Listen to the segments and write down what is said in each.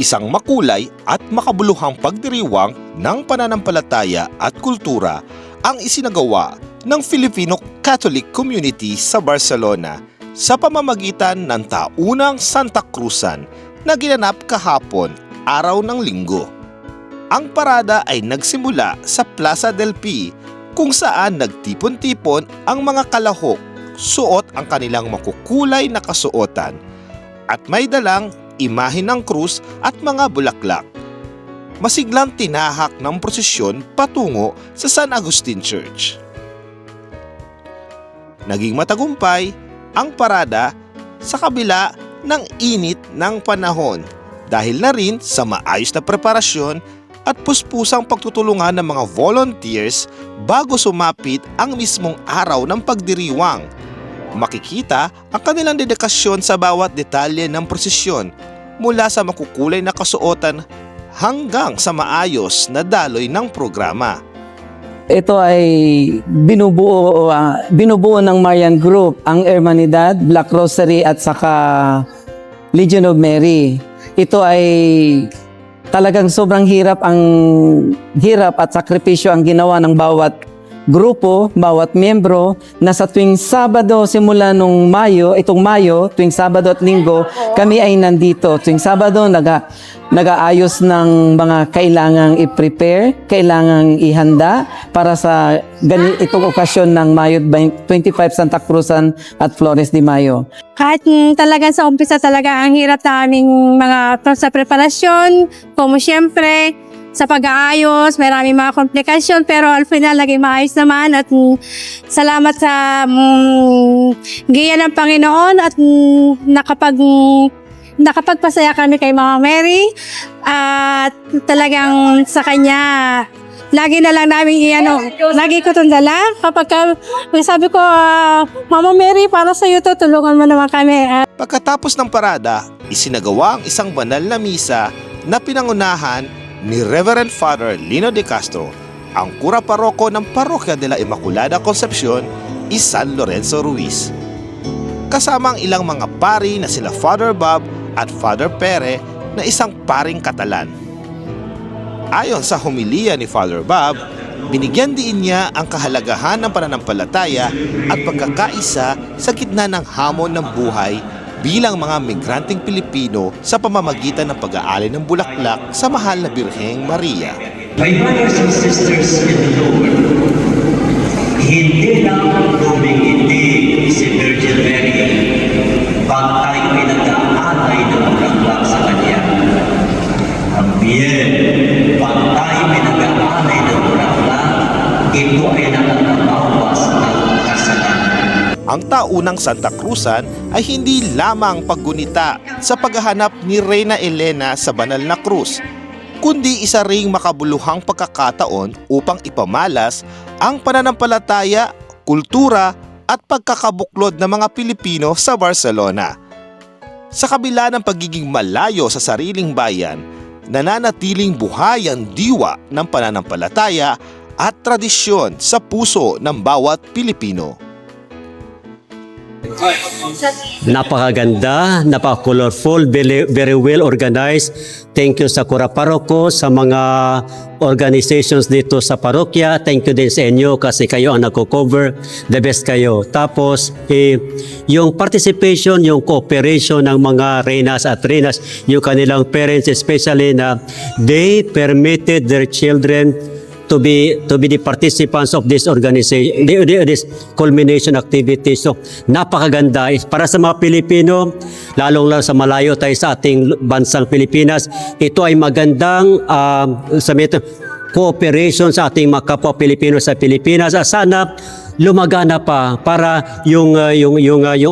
isang makulay at makabuluhang pagdiriwang ng pananampalataya at kultura ang isinagawa ng Filipino Catholic community sa Barcelona sa pamamagitan ng taunang Santa Cruzan na ginanap kahapon, araw ng Linggo. Ang parada ay nagsimula sa Plaza del Pi kung saan nagtipon-tipon ang mga kalahok, suot ang kanilang makukulay na kasuotan at may dalang imahe ng krus at mga bulaklak. Masiglang tinahak ng prosesyon patungo sa San Agustin Church. Naging matagumpay ang parada sa kabila ng init ng panahon dahil na rin sa maayos na preparasyon at puspusang pagtutulungan ng mga volunteers bago sumapit ang mismong araw ng pagdiriwang. Makikita ang kanilang dedikasyon sa bawat detalye ng prosesyon mula sa makukulay na kasuotan hanggang sa maayos na daloy ng programa. Ito ay binubuo ng Marian Group, ang Hermanidad, Black Rosary at saka Legion of Mary. Ito ay talagang sobrang hirap at sakripisyo ang ginawa ng bawat grupo, bawat miyembro na sa tuwing Sabado simula nung itong Mayo, tuwing Sabado at Linggo, kami ay nandito. Tuwing Sabado nag-aayos ng mga kailangang i-prepare, kailangang ihanda para sa itong okasyon ng Mayo 25 Santa Cruzan at Flores de Mayo. Kahit talagang sa umpisa talaga ang hirap naming sa preparasyon, como siyempre, sa pag-aayos, maraming mga komplikasyon, pero al final naging maayos naman at salamat sa giya ng Panginoon at nakapagpasaya kami kay Mama Mary at talagang sa Kanya lagi na lang namin lagi ko itong dala. Kapag sabi ko, Mama Mary, para sa iyo to, tulungan mo naman kami. Pagkatapos ng parada, isinagawa ang isang banal na misa na pinangunahan ni Reverend Father Lino de Castro, ang kura paroko ng Parokya de la Immaculada Concepcion y San Lorenzo Ruiz. Kasama ang ilang mga pari na sila Father Bob at Father Pere na isang paring Katalan. Ayon sa homilya ni Father Bob, binigyan din niya ang kahalagahan ng pananampalataya at pagkakaisa sa gitna ng hamon ng buhay bilang mga migranteng Pilipino sa pamamagitan ng pag-aalay ng bulaklak sa mahal na Birheng Maria. My brothers and sisters in the Lord, hindi lang dumingiti si Virgin Mary pag tayo ay nag-aalay ng bulaklak sa Kanya. También, pag tayo ay nag-aalay ng bulaklak, ito ay nakakabawas ng kasalanan. Ang taunang Santa Cruzan ay hindi lamang paggunita sa paghahanap ni Reyna Elena sa banal na krus, kundi isa ring makabuluhang pagkakataon upang ipamalas ang pananampalataya, kultura at pagkakabuklod ng mga Pilipino sa Barcelona. Sa kabila ng pagiging malayo sa sariling bayan, nananatiling buhay ang diwa ng pananampalataya at tradisyon sa puso ng bawat Pilipino. Napakaganda, napaka-colorful, very well organized. Thank you sa Kura Paroko, sa mga organizations dito sa parokya. Thank you din sa inyo kasi kayo ang nagko-cover. The best kayo. Tapos, yung participation, yung cooperation ng mga reynas at reynas, yung kanilang parents especially na they permitted their children to be the participants of this organization, this culmination activity. So, napakaganda. Para sa mga Pilipino, lalong sa malayo tayo sa ating bansang Pilipinas, ito ay magandang cooperation sa ating mga kapwa Pilipino sa Pilipinas. Sana lumagana pa para yung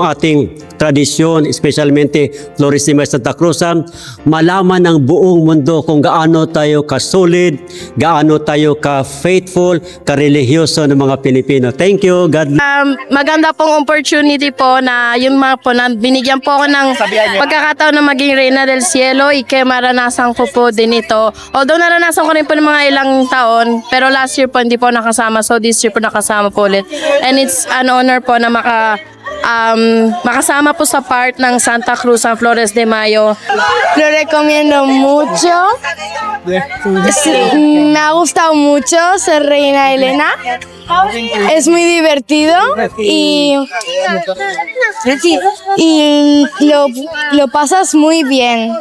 ating tradisyon, especialmente Flores de Mayo Santa Cruzan, malaman ng buong mundo kung gaano tayo ka-solid, gaano tayo ka-faithful, ka-religyoso ng mga Pilipino. Thank you. God bless. Maganda pong opportunity po na yun mga po na binigyan po ako ng pagkakataon na maging Reyna del Cielo. Maranasan ko po din ito. Although naranasan ko rin po ng mga ilang taon, pero last year po hindi po nakasama. So this year po nakasama po ulit. And it's an honor po na makasama po sa part ng Santa Cruz ang Flores de Mayo. Lo recomiendo mucho. Sí, me ha gustado mucho ser Reina Elena. Es muy divertido y lo pasas muy bien.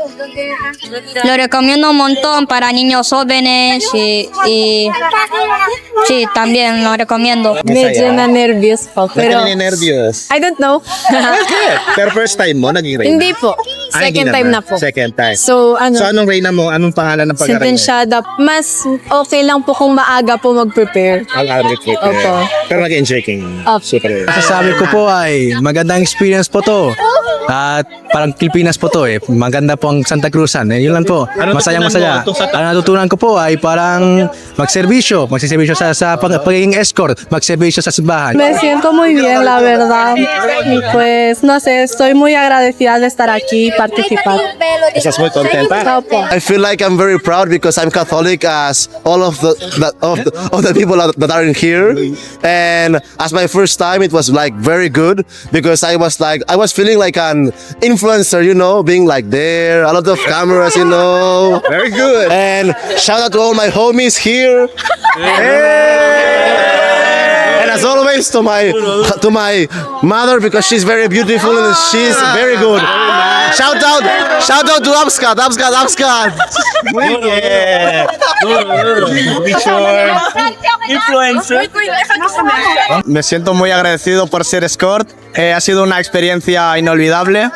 Lo recomiendo un montón para niños jóvenes y sí, también lo recomiendo. Me llena nervios po, pero nervyos. I don't know. Pero first time mo naging reyna? Hindi po. Second time na po. Second time. So, So anong reyna mo? Anong pangalan ng pagka-reyna? sentensyada. Mas okay lang po kung maaga po mag-prepare. Opo. Pero nag-enjoy kayo. Super. Masasabi ko po ay magandang experience po to. At parang Pilipinas po to eh. Maganda po ang Santa Cruzan. Yun lang po. Masayang-masaya. Ang natutunan ko po ay parang magservisyo sa pagiging escort, magservisyo sa simbahan. Me siento muy bien, la verdad. Y pues, no sé, estoy muy agradecida de estar aquí y participar. Estás muy contenta? Opo. I feel like I'm very proud because I'm Catholic as all of the people that are in here, and as my first time it was like very good because I was feeling like an influencer, you know, being like there, a lot of cameras, you know. Very good. And shout out to all my homies here. And as always to my mother because she's very beautiful and she's very good. Shout out to Amskat. Me siento muy agradecido por ser escort. Ha sido una experiencia inolvidable.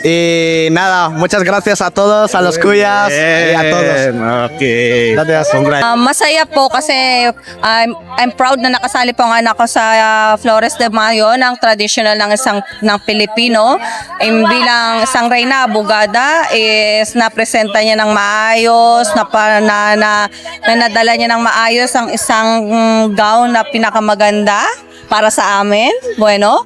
Y nada, muchas gracias a todos, a los cuyas y a todos. Okay. Gracias. Masaya po kasi I'm proud na nakasali po ang anak ko sa Flores de Mayo ng traditional ng Pilipino. Bilang isang reyna abogada is napresenta niya ng maayos, na nadala niya ng maayos ang isang gown na pinakamaganda para sa amin. Bueno,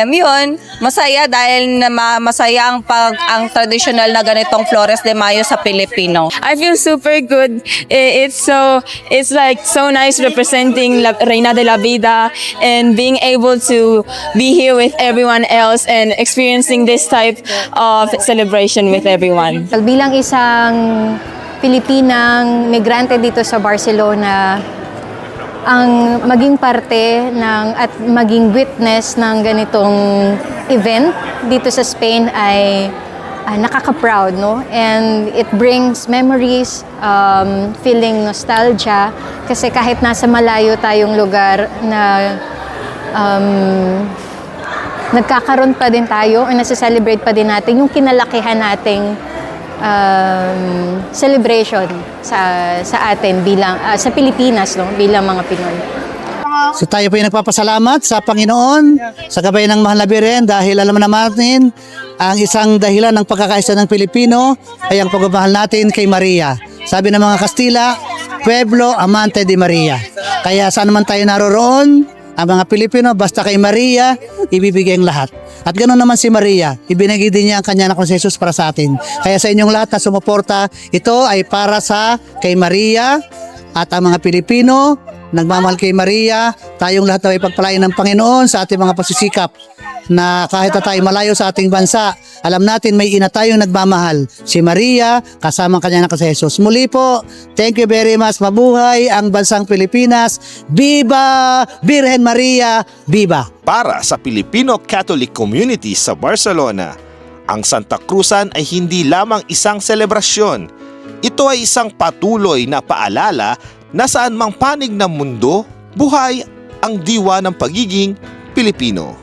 yun, masaya dahil masaya ang traditional na ganitong Flores de Mayo sa Pilipino. I feel super good. It's like so nice representing La Reina de la Vida and being able to be here with everyone else and experiencing this type of celebration with everyone. Bilang isang Pilipinang migrante dito sa Barcelona, ang maging parte at maging witness ng ganitong event dito sa Spain ay nakaka-proud, no? And it brings memories, feeling nostalgia kasi kahit nasa malayo tayong lugar na nagkakaroon pa din tayo o nasa-celebrate pa din natin yung kinalakihan nating celebration sa atin bilang sa Pilipinas, no, bilang mga Pinoy. So tayo po ay nagpapasalamat sa Panginoon sa gabay ng Mahal na Birhen dahil alam natin ang isang dahilan ng pagkakaisa ng Pilipino ay ang pagmamahal natin kay Maria. Sabi ng mga Kastila, Pueblo Amante de Maria. Kaya saan naman tayo naroroon, ang mga Pilipino, basta kay Maria, ibibigay ang lahat. At ganoon naman si Maria, ibinigay din niya ang kanya na kung si Jesus para sa atin. Kaya sa inyong lahat na sumuporta, ito ay para sa kay Maria at ang mga Pilipino, nagmamahal kay Maria, tayong lahat ay pagpalain ng Panginoon sa ating mga pagsisikap na kahit na tayo malayo sa ating bansa, alam natin may ina tayong nagmamahal, si Maria, kasama ang kanya na si Jesus. Muli po, thank you very much. Mabuhay ang bansang Pilipinas. Viva Birhen Maria, viva! Para sa Filipino Catholic community sa Barcelona, ang Santa Cruzan ay hindi lamang isang selebrasyon. Ito ay isang patuloy na paalala na saan mang panig ng mundo, buhay ang diwa ng pagiging Pilipino.